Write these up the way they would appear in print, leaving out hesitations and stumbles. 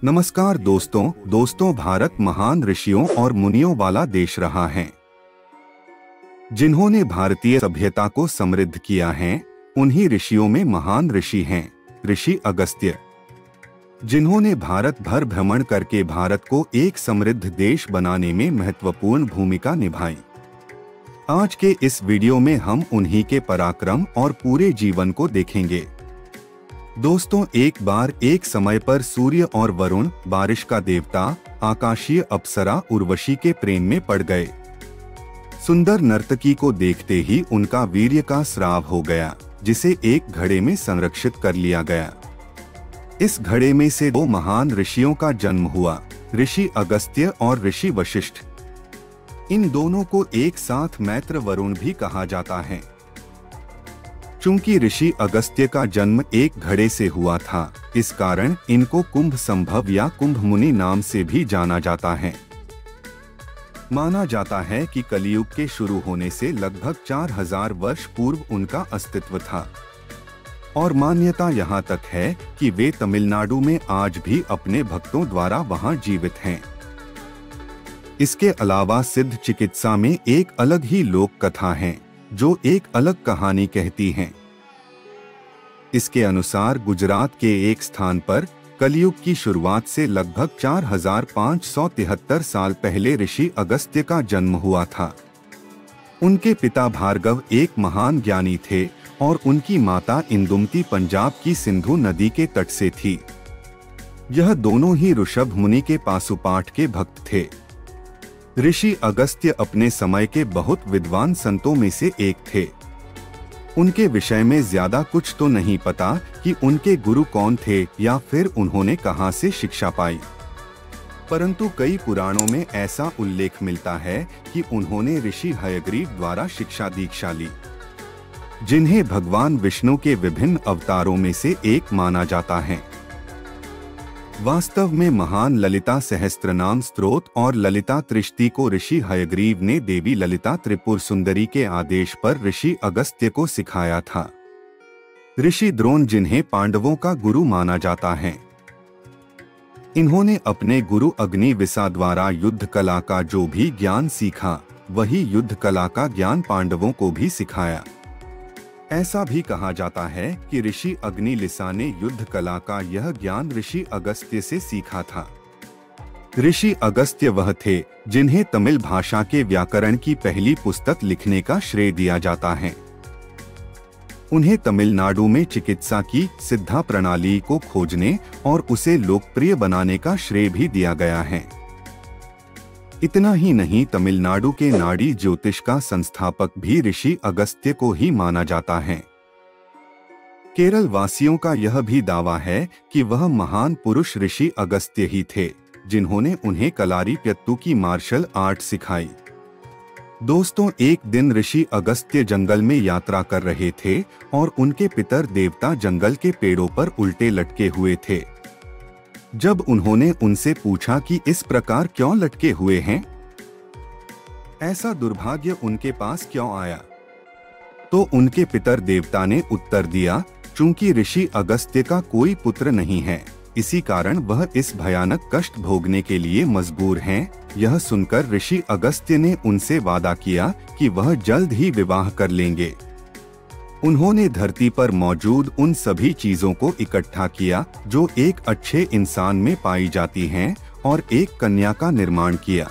नमस्कार दोस्तों, भारत महान ऋषियों और मुनियों वाला देश रहा है। जिन्होंने भारतीय सभ्यता को समृद्ध किया है, उन्हीं ऋषियों में महान ऋषि हैं ऋषि अगस्त्य, जिन्होंने भारत भर भ्रमण करके भारत को एक समृद्ध देश बनाने में महत्वपूर्ण भूमिका निभाई। आज के इस वीडियो में हम उन्हीं के पराक्रम और पूरे जीवन को देखेंगे। दोस्तों, एक बार एक समय पर सूर्य और वरुण, बारिश का देवता, आकाशीय अप्सरा उर्वशी के प्रेम में पड़ गए। सुंदर नर्तकी को देखते ही उनका वीर्य का स्राव हो गया, जिसे एक घड़े में संरक्षित कर लिया गया। इस घड़े में से दो महान ऋषियों का जन्म हुआ, ऋषि अगस्त्य और ऋषि वशिष्ठ। इन दोनों को एक साथ मैत्र वरुण भी कहा जाता है। चूंकि ऋषि अगस्त्य का जन्म एक घड़े से हुआ था, इस कारण इनको कुंभ संभव या कुंभ मुनि नाम से भी जाना जाता है। माना जाता है कि कलियुग के शुरू होने से लगभग 4000 वर्ष पूर्व उनका अस्तित्व था, और मान्यता यहाँ तक है कि वे तमिलनाडु में आज भी अपने भक्तों द्वारा वहाँ जीवित हैं। इसके अलावा सिद्ध चिकित्सा में एक अलग ही लोक कथा है, जो एक अलग कहानी कहती है। इसके अनुसार गुजरात के एक स्थान पर कलियुग की शुरुआत से लगभग 4573 साल पहले ऋषि अगस्त्य का जन्म हुआ था। उनके पिता भार्गव एक महान ज्ञानी थे और उनकी माता इंदुमती पंजाब की सिंधु नदी के तट से थी। यह दोनों ही ऋषभ मुनि के पाशुपाठ के भक्त थे। ऋषि अगस्त्य अपने समय के बहुत विद्वान संतों में से एक थे। उनके विषय में ज्यादा कुछ तो नहीं पता कि उनके गुरु कौन थे या फिर उन्होंने कहां से शिक्षा पाई, परंतु कई पुराणों में ऐसा उल्लेख मिलता है कि उन्होंने ऋषि हयग्रीव द्वारा शिक्षा दीक्षा ली, जिन्हें भगवान विष्णु के विभिन्न अवतारों में से एक माना जाता है। वास्तव में महान ललिता सहस्त्रनाम स्तोत्र और ललिता त्रिशती को ऋषि हयग्रीव ने देवी ललिता त्रिपुर सुंदरी के आदेश पर ऋषि अगस्त्य को सिखाया था। ऋषि द्रोण, जिन्हें पांडवों का गुरु माना जाता है, इन्होंने अपने गुरु अग्निविसा द्वारा युद्ध कला का जो भी ज्ञान सीखा, वही युद्ध कला का ज्ञान पांडवों को भी सिखाया। ऐसा भी कहा जाता है कि ऋषि अग्निलिसा ने युद्ध कला का यह ज्ञान ऋषि अगस्त्य से सीखा था। ऋषि अगस्त्य वह थे जिन्हें तमिल भाषा के व्याकरण की पहली पुस्तक लिखने का श्रेय दिया जाता है। उन्हें तमिलनाडु में चिकित्सा की सिद्धा प्रणाली को खोजने और उसे लोकप्रिय बनाने का श्रेय भी दिया गया है। इतना ही नहीं, तमिलनाडु के नाड़ी ज्योतिष का संस्थापक भी ऋषि अगस्त्य को ही माना जाता है। केरल वासियों का यह भी दावा है कि वह महान पुरुष ऋषि अगस्त्य ही थे, जिन्होंने उन्हें कलारीपयट्टू की मार्शल आर्ट सिखाई। दोस्तों, एक दिन ऋषि अगस्त्य जंगल में यात्रा कर रहे थे और उनके पितर देवता जंगल के पेड़ों पर उल्टे लटके हुए थे। जब उन्होंने उनसे पूछा कि इस प्रकार क्यों लटके हुए हैं, ऐसा दुर्भाग्य उनके पास क्यों आया, तो उनके पितर देवता ने उत्तर दिया, चूंकि ऋषि अगस्त्य का कोई पुत्र नहीं है, इसी कारण वह इस भयानक कष्ट भोगने के लिए मजबूर हैं। यह सुनकर ऋषि अगस्त्य ने उनसे वादा किया कि वह जल्द ही विवाह कर लेंगे। उन्होंने धरती पर मौजूद उन सभी चीजों को इकट्ठा किया जो एक अच्छे इंसान में पाई जाती हैं, और एक कन्या का निर्माण किया।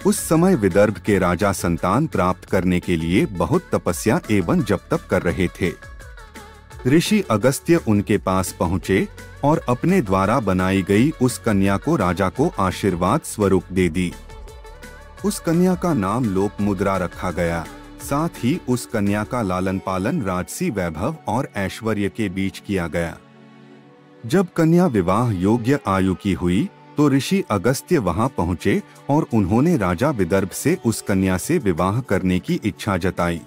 उस समय विदर्भ के राजा संतान प्राप्त करने के लिए बहुत तपस्या एवं जप तप कर रहे थे। ऋषि अगस्त्य उनके पास पहुँचे और अपने द्वारा बनाई गई उस कन्या को राजा को आशीर्वाद स्वरूप दे दी। उस कन्या का नाम लोकमुद्रा रखा गया। साथ ही उस कन्या का लालन पालन राजसी वैभव और ऐश्वर्य के बीच किया गया। जब कन्या विवाह योग्य आयु की हुई, तो ऋषि अगस्त्य वहां पहुंचे और उन्होंने राजा विदर्भ से उस कन्या से विवाह करने की इच्छा जताई।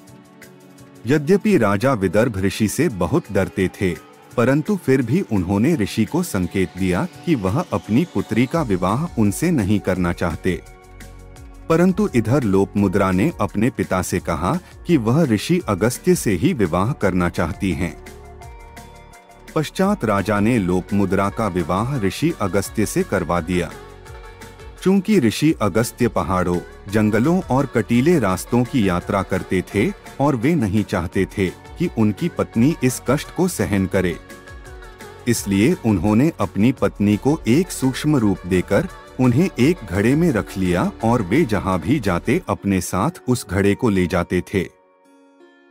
यद्यपि राजा विदर्भ ऋषि से बहुत डरते थे, परंतु फिर भी उन्होंने ऋषि को संकेत दिया कि वह अपनी पुत्री का विवाह उनसे नहीं करना चाहते। परंतु इधर लोकमुद्रा ने अपने पिता से कहा कि वह ऋषि अगस्त्य से ही विवाह करना चाहती हैं। पश्चात राजा ने लोपमुद्रा का विवाह ऋषि अगस्त्य से करवा दिया। चूंकि ऋषि अगस्त्य पहाड़ों, जंगलों और कटीले रास्तों की यात्रा करते थे और वे नहीं चाहते थे कि उनकी पत्नी इस कष्ट को सहन करे, इसलिए उन्होंने अपनी पत्नी को एक सूक्ष्म रूप देकर उन्हें एक घड़े में रख लिया और वे जहां भी जाते अपने साथ उस घड़े को ले जाते थे।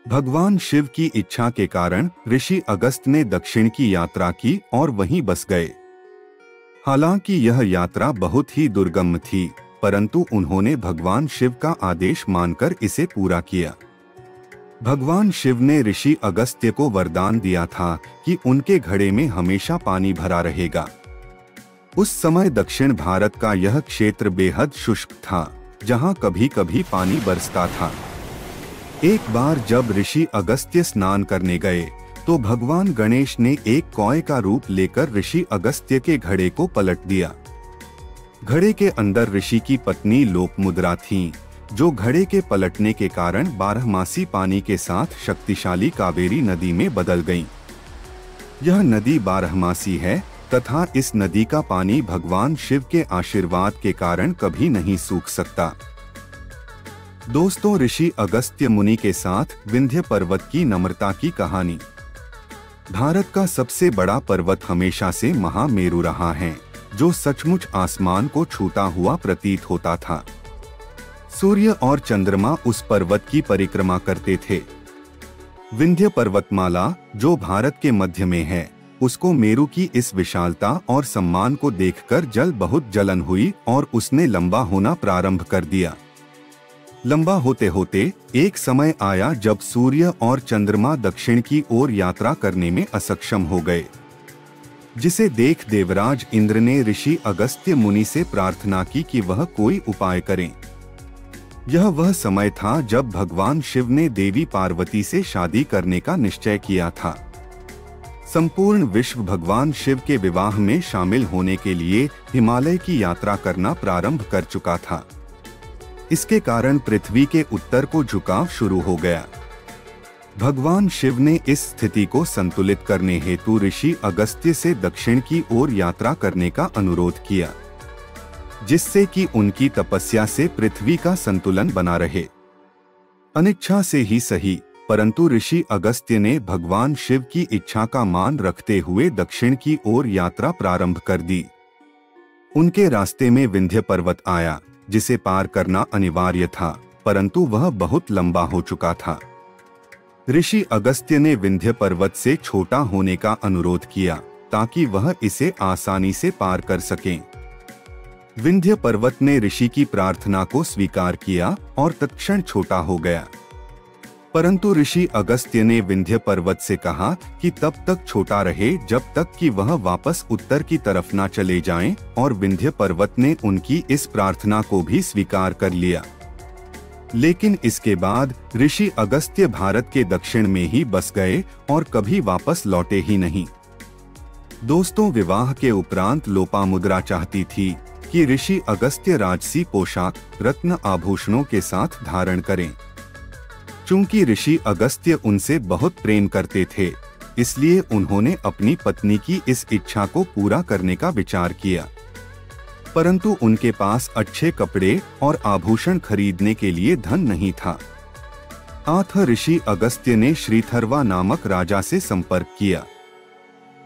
भगवान शिव की इच्छा के कारण ऋषि अगस्त ने दक्षिण की यात्रा की और वहीं बस गए। हालांकि यह यात्रा बहुत ही दुर्गम थी, परंतु उन्होंने भगवान शिव का आदेश मानकर इसे पूरा किया। भगवान शिव ने ऋषि अगस्त्य को वरदान दिया था कि उनके घड़े में हमेशा पानी भरा रहेगा। उस समय दक्षिण भारत का यह क्षेत्र बेहद शुष्क था, जहां कभी कभी पानी बरसता था। एक बार जब ऋषि अगस्त्य स्नान करने गए तो भगवान गणेश ने एक कौए का रूप लेकर ऋषि अगस्त्य के घड़े को पलट दिया। घड़े के अंदर ऋषि की पत्नी लोपमुद्रा थी, जो घड़े के पलटने के कारण बारहमासी पानी के साथ शक्तिशाली कावेरी नदी में बदल गईं। यह नदी बारहमासी है तथा इस नदी का पानी भगवान शिव के आशीर्वाद के कारण कभी नहीं सूख सकता। दोस्तों, ऋषि अगस्त्य मुनि के साथ विंध्य पर्वत की नम्रता की कहानी। भारत का सबसे बड़ा पर्वत हमेशा से महामेरु रहा है, जो सचमुच आसमान को छूता हुआ प्रतीत होता था। सूर्य और चंद्रमा उस पर्वत की परिक्रमा करते थे। विंध्य पर्वतमाला, जो भारत के मध्य में है, उसको मेरु की इस विशालता और सम्मान को देखकर जल बहुत जलन हुई और उसने लंबा होना प्रारंभ कर दिया। लंबा होते होते एक समय आया जब सूर्य और चंद्रमा दक्षिण की ओर यात्रा करने में असक्षम हो गए, जिसे देख देवराज इंद्र ने ऋषि अगस्त्य मुनि से प्रार्थना की कि वह कोई उपाय करें। यह वह समय था जब भगवान शिव ने देवी पार्वती से शादी करने का निश्चय किया था। संपूर्ण विश्व भगवान शिव के विवाह में शामिल होने के लिए हिमालय की यात्रा करना प्रारंभ कर चुका था। इसके कारण पृथ्वी के उत्तर को झुकाव शुरू हो गया। भगवान शिव ने इस स्थिति को संतुलित करने हेतु ऋषि अगस्त्य से दक्षिण की ओर यात्रा करने का अनुरोध किया, जिससे कि उनकी तपस्या से पृथ्वी का संतुलन बना रहे। अनिच्छा से ही सही, परंतु ऋषि अगस्त्य ने भगवान शिव की इच्छा का मान रखते हुए दक्षिण की ओर यात्रा प्रारंभ कर दी। उनके रास्ते में विंध्य पर्वत आया, जिसे पार करना अनिवार्य था, परंतु वह बहुत लंबा हो चुका था। ऋषि अगस्त्य ने विंध्य पर्वत से छोटा होने का अनुरोध किया ताकि वह इसे आसानी से पार कर सकें। विंध्य पर्वत ने ऋषि की प्रार्थना को स्वीकार किया और तत्क्षण छोटा हो गया। परंतु ऋषि अगस्त्य ने विंध्य पर्वत से कहा कि तब तक छोटा रहे जब तक कि वह वापस उत्तर की तरफ न चले जाएं, और विंध्य पर्वत ने उनकी इस प्रार्थना को भी स्वीकार कर लिया। लेकिन इसके बाद ऋषि अगस्त्य भारत के दक्षिण में ही बस गए और कभी वापस लौटे ही नहीं। दोस्तों, विवाह के उपरांत लोपामुद्रा चाहती थी कि ऋषि अगस्त्य राजसी पोशाक रत्न आभूषणों के साथ धारण करें। चूंकि ऋषि अगस्त्य उनसे बहुत प्रेम करते थे, इसलिए उन्होंने अपनी पत्नी की इस इच्छा को पूरा करने का विचार किया, परंतु उनके पास अच्छे कपड़े और आभूषण खरीदने के लिए धन नहीं था। अतः ऋषि अगस्त्य ने श्रीथर्वा नामक राजा से संपर्क किया।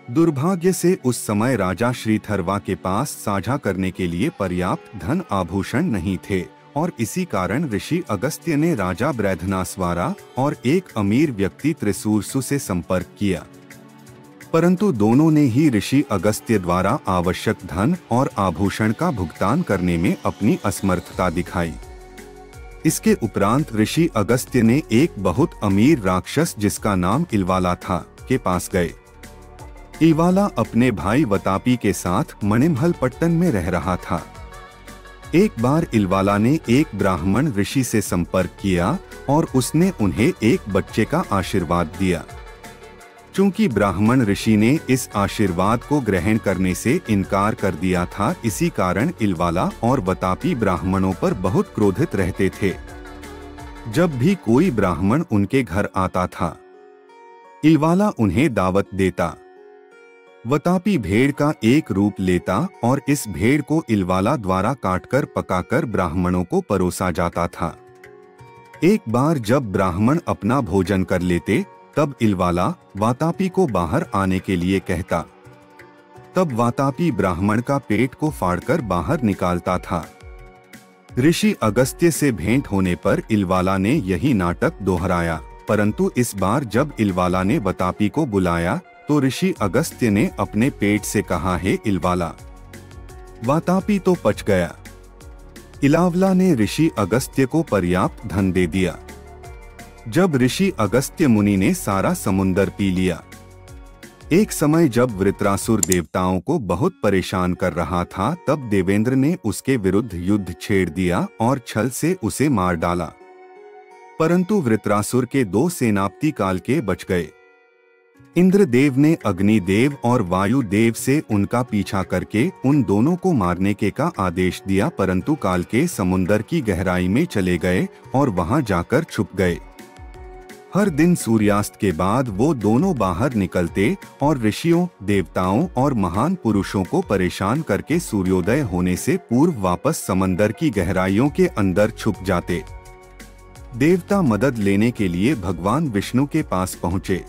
दुर्भाग्य से उस समय राजा श्रीथर्वा के पास साझा करने के लिए पर्याप्त धन आभूषण नहीं थे, और इसी कारण ऋषि अगस्त्य ने राजा ब्रैधनास्वारा और एक अमीर व्यक्ति त्रिसूरसु से संपर्क किया, परंतु दोनों ने ही ऋषि अगस्त्य द्वारा आवश्यक धन और आभूषण का भुगतान करने में अपनी असमर्थता दिखाई। इसके उपरांत ऋषि अगस्त्य ने एक बहुत अमीर राक्षस जिसका नाम इलवाला था के पास गए। इलवाला अपने भाई वतापी के साथ मणिमहल पट्टन में रह रहा था। एक बार इलवाला ने एक ब्राह्मण ऋषि से संपर्क किया और उसने उन्हें एक बच्चे का आशीर्वाद दिया। चूंकि ब्राह्मण ऋषि ने इस आशीर्वाद को ग्रहण करने से इनकार कर दिया था, इसी कारण इलवाला और वतापी ब्राह्मणों पर बहुत क्रोधित रहते थे। जब भी कोई ब्राह्मण उनके घर आता था, इलवाला उन्हें दावत देता, वातापी भेड़ का एक रूप लेता और इस भेड़ को इलवाला द्वारा काटकर पकाकर ब्राह्मणों को परोसा जाता था। एक बार जब ब्राह्मण अपना भोजन कर लेते तब इलवाला वातापी को बाहर आने के लिए कहता। तब वातापी ब्राह्मण का पेट को फाड़कर बाहर निकालता था। ऋषि अगस्त्य से भेंट होने पर इलवाला ने यही नाटक दोहराया, परंतु इस बार जब इलवाला ने वातापी को बुलाया तो ऋषि अगस्त्य ने अपने पेट से कहा, हे इलवाला। वातापी तो पच गया। इलावला ने ऋषि अगस्त्य को पर्याप्त धन दे दिया। जब ऋषि अगस्त्य मुनि ने सारा समुंदर पी लिया। एक समय जब वृत्रासुर देवताओं को बहुत परेशान कर रहा था तब देवेंद्र ने उसके विरुद्ध युद्ध छेड़ दिया और छल से उसे मार डाला, परंतु वृत्रासुर के 2 सेनापति काल के बच गए। इंद्रदेव ने अग्निदेव और वायुदेव से उनका पीछा करके उन दोनों को मारने के का आदेश दिया, परंतु काल के समुंदर की गहराई में चले गए और वहां जाकर छुप गए। हर दिन सूर्यास्त के बाद वो दोनों बाहर निकलते और ऋषियों, देवताओं और महान पुरुषों को परेशान करके सूर्योदय होने से पूर्व वापस समंदर की गहराइयों के अंदर छुप जाते। देवता मदद लेने के लिए भगवान विष्णु के पास पहुँचे।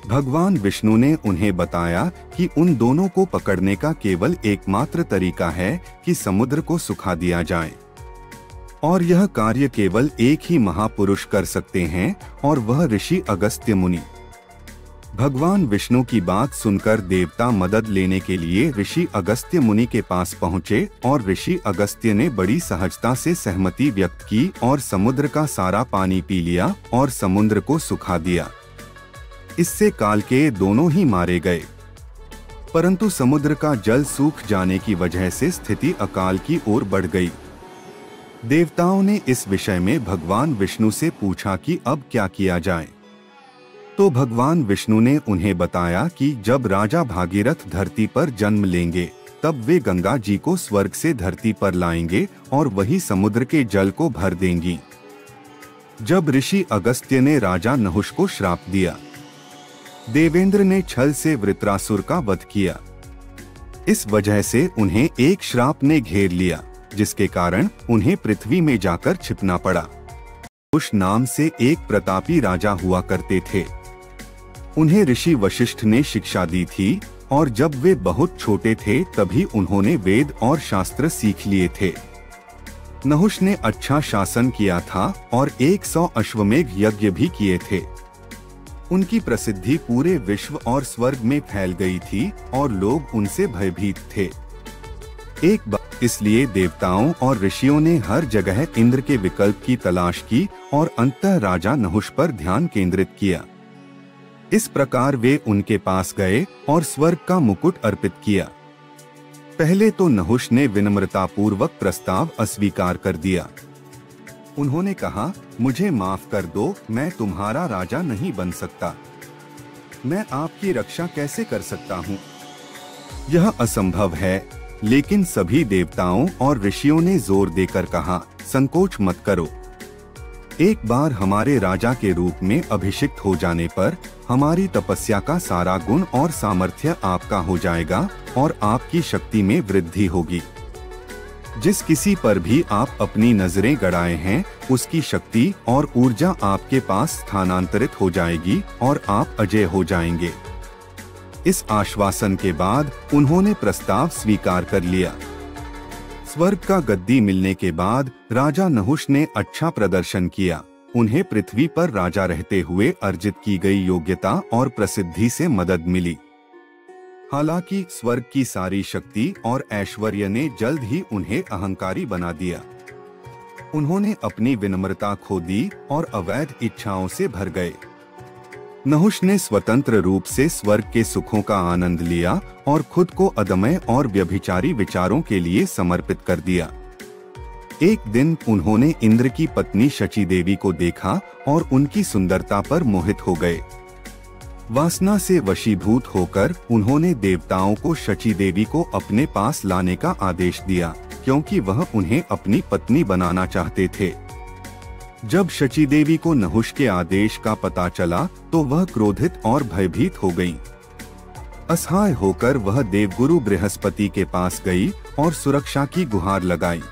भगवान विष्णु ने उन्हें बताया कि उन दोनों को पकड़ने का केवल एकमात्र तरीका है कि समुद्र को सुखा दिया जाए, और यह कार्य केवल एक ही महापुरुष कर सकते हैं और वह ऋषि अगस्त्य मुनि। भगवान विष्णु की बात सुनकर देवता मदद लेने के लिए ऋषि अगस्त्य मुनि के पास पहुँचे और ऋषि अगस्त्य ने बड़ी सहजता से सहमति व्यक्त की और समुद्र का सारा पानी पी लिया और समुद्र को सुखा दिया। इससे काल के दोनों ही मारे गए, परंतु समुद्र का जल सूख जाने की वजह से स्थिति अकाल की ओर बढ़ गई। देवताओं ने इस विषय में भगवान विष्णु से पूछा कि अब क्या किया जाए। तो भगवान विष्णु ने उन्हें बताया कि जब राजा भागीरथ धरती पर जन्म लेंगे तब वे गंगा जी को स्वर्ग से धरती पर लाएंगे और वही समुद्र के जल को भर देंगी। जब ऋषि अगस्त्य ने राजा नहुष को श्राप दिया, देवेंद्र ने छल से वृत्रासुर का वध किया। इस वजह से उन्हें एक श्राप ने घेर लिया, जिसके कारण उन्हें पृथ्वी में जाकर छिपना पड़ा। नहुष नाम से एक प्रतापी राजा हुआ करते थे। उन्हें ऋषि वशिष्ठ ने शिक्षा दी थी और जब वे बहुत छोटे थे तभी उन्होंने वेद और शास्त्र सीख लिए थे। नहुष ने अच्छा शासन किया था और 100 अश्वमेघ यज्ञ भी किए थे। उनकी प्रसिद्धि पूरे विश्व और स्वर्ग में फैल गई थी और लोग उनसे भयभीत थे। एक बार इसलिए देवताओं और ऋषियों ने हर जगह इंद्र के विकल्प की तलाश की और अंततः राजा नहुष पर ध्यान केंद्रित किया। इस प्रकार वे उनके पास गए और स्वर्ग का मुकुट अर्पित किया। पहले तो नहुष ने विनम्रतापूर्वक प्रस्ताव अस्वीकार कर दिया। उन्होंने कहा, मुझे माफ कर दो, मैं तुम्हारा राजा नहीं बन सकता। मैं आपकी रक्षा कैसे कर सकता हूँ? यह असंभव है। लेकिन सभी देवताओं और ऋषियों ने जोर देकर कहा, संकोच मत करो। एक बार हमारे राजा के रूप में अभिषिक्त हो जाने पर हमारी तपस्या का सारा गुण और सामर्थ्य आपका हो जाएगा और आपकी शक्ति में वृद्धि होगी। जिस किसी पर भी आप अपनी नजरें गड़ाए हैं उसकी शक्ति और ऊर्जा आपके पास स्थानांतरित हो जाएगी और आप अजय हो जाएंगे। इस आश्वासन के बाद उन्होंने प्रस्ताव स्वीकार कर लिया। स्वर्ग का गद्दी मिलने के बाद राजा नहुष ने अच्छा प्रदर्शन किया। उन्हें पृथ्वी पर राजा रहते हुए अर्जित की गई योग्यता और प्रसिद्धि से मदद मिली। हालांकि स्वर्ग की सारी शक्ति और ऐश्वर्य ने जल्द ही उन्हें अहंकारी बना दिया। उन्होंने अपनी विनम्रता खो दी और अवैध इच्छाओं से भर गए। नहुष ने स्वतंत्र रूप से स्वर्ग के सुखों का आनंद लिया और खुद को अदम्य और व्यभिचारी विचारों के लिए समर्पित कर दिया। एक दिन उन्होंने इंद्र की पत्नी शची देवी को देखा और उनकी सुंदरता पर मोहित हो गए। वासना से वशीभूत होकर उन्होंने देवताओं को शची देवी को अपने पास लाने का आदेश दिया, क्योंकि वह उन्हें अपनी पत्नी बनाना चाहते थे। जब शची देवी को नहुष के आदेश का पता चला तो वह क्रोधित और भयभीत हो गईं। असहाय होकर वह देवगुरु बृहस्पति के पास गई और सुरक्षा की गुहार लगाई।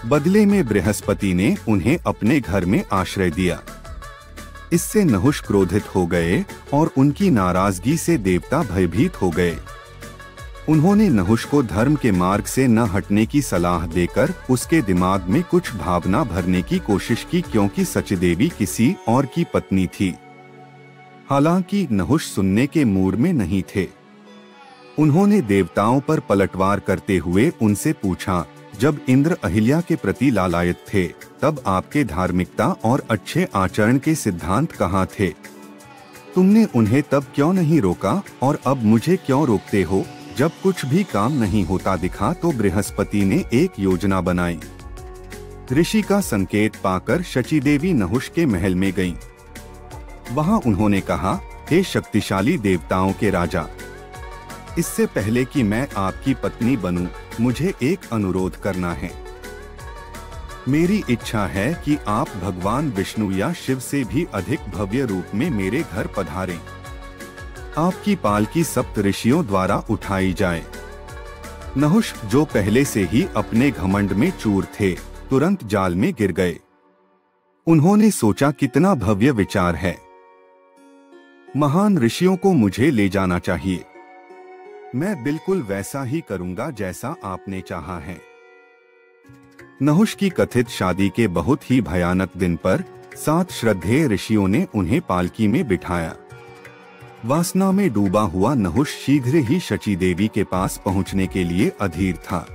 बदले में बृहस्पति ने उन्हें अपने घर में आश्रय दिया। इससे नहुष क्रोधित हो गए और उनकी नाराजगी से देवता भयभीत हो गए। उन्होंने नहुष को धर्म के मार्ग से न हटने की सलाह देकर उसके दिमाग में कुछ भावना भरने की कोशिश की, क्योंकि सचदेवी किसी और की पत्नी थी। हालांकि नहुष सुनने के मूड में नहीं थे। उन्होंने देवताओं पर पलटवार करते हुए उनसे पूछा, जब इंद्र अहिल्या के प्रति लालायित थे तब आपके धार्मिकता और अच्छे आचरण के सिद्धांत कहाँ थे? तुमने उन्हें तब क्यों नहीं रोका और अब मुझे क्यों रोकते हो? जब कुछ भी काम नहीं होता दिखा तो बृहस्पति ने एक योजना बनाई। ऋषि का संकेत पाकर शचीदेवी नहुष के महल में गईं। वहां उन्होंने कहा, हे शक्तिशाली देवताओं के राजा, इससे पहले कि मैं आपकी पत्नी बनूं, मुझे एक अनुरोध करना है। मेरी इच्छा है कि आप भगवान विष्णु या शिव से भी अधिक भव्य रूप में मेरे घर पधारें। आपकी पालकी सप्त ऋषियों द्वारा उठाई जाए। नहुष, जो पहले से ही अपने घमंड में चूर थे, तुरंत जाल में गिर गए। उन्होंने सोचा, कितना भव्य विचार है, महान ऋषियों को मुझे ले जाना चाहिए। मैं बिल्कुल वैसा ही करूंगा जैसा आपने चाहा है। नहुष की कथित शादी के बहुत ही भयानक दिन पर 7 श्रद्धेय ऋषियों ने उन्हें पालकी में बिठाया। वासना में डूबा हुआ नहुष शीघ्र ही शचीदेवी के पास पहुंचने के लिए अधीर था।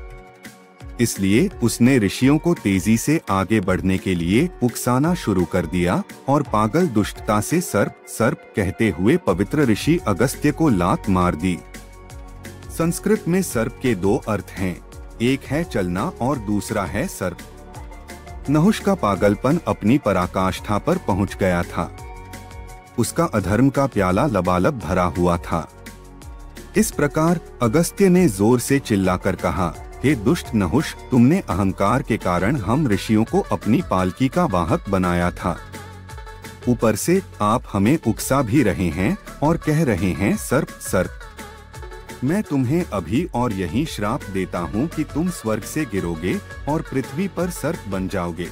इसलिए उसने ऋषियों को तेजी से आगे बढ़ने के लिए उकसाना शुरू कर दिया और पागल दुष्टता से सर्प सर्प कहते हुए पवित्र ऋषि अगस्त्य को लात मार दी। संस्कृत में सर्प के 2 अर्थ हैं, एक है चलना और दूसरा है सर्प। नहुष का पागलपन अपनी पराकाष्ठा पर पहुंच गया था। उसका अधर्म का प्याला लबालब भरा हुआ था। इस प्रकार अगस्त्य ने जोर से चिल्लाकर कहा, हे दुष्ट नहुष, तुमने अहंकार के कारण हम ऋषियों को अपनी पालकी का वाहक बनाया था। ऊपर से आप हमें उकसा भी रहे हैं और कह रहे हैं सर्प सर्प। मैं तुम्हें अभी और यही श्राप देता हूँ कि तुम स्वर्ग से गिरोगे और पृथ्वी पर सर्प बन जाओगे।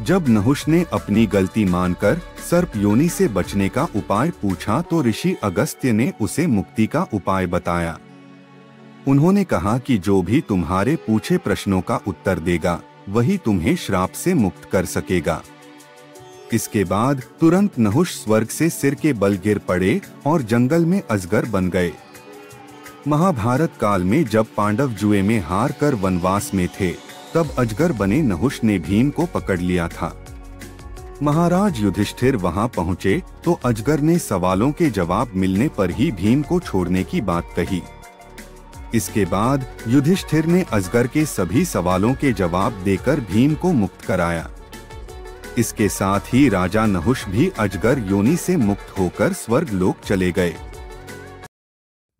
जब नहुष ने अपनी गलती मानकर सर्प योनि से बचने का उपाय पूछा तो ऋषि अगस्त्य ने उसे मुक्ति का उपाय बताया। उन्होंने कहा कि जो भी तुम्हारे पूछे प्रश्नों का उत्तर देगा वही तुम्हें श्राप से मुक्त कर सकेगा। इसके बाद तुरंत नहुष स्वर्ग से सिर के बल गिर पड़े और जंगल में अजगर बन गए। महाभारत काल में जब पांडव जुए में हार कर वनवास में थे तब अजगर बने नहुष ने भीम को पकड़ लिया था। महाराज युधिष्ठिर वहां पहुंचे तो अजगर ने सवालों के जवाब मिलने पर ही भीम को छोड़ने की बात कही। इसके बाद युधिष्ठिर ने अजगर के सभी सवालों के जवाब देकर भीम को मुक्त कराया। इसके साथ ही राजा नहुष भी अजगर योनि से मुक्त होकर स्वर्ग लोक चले गए।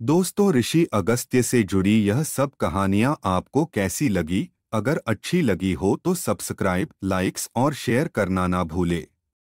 दोस्तों, ऋषि अगस्त्य से जुड़ी यह सब कहानियां आपको कैसी लगी? अगर अच्छी लगी हो तो सब्सक्राइब, लाइक्स और शेयर करना ना भूले।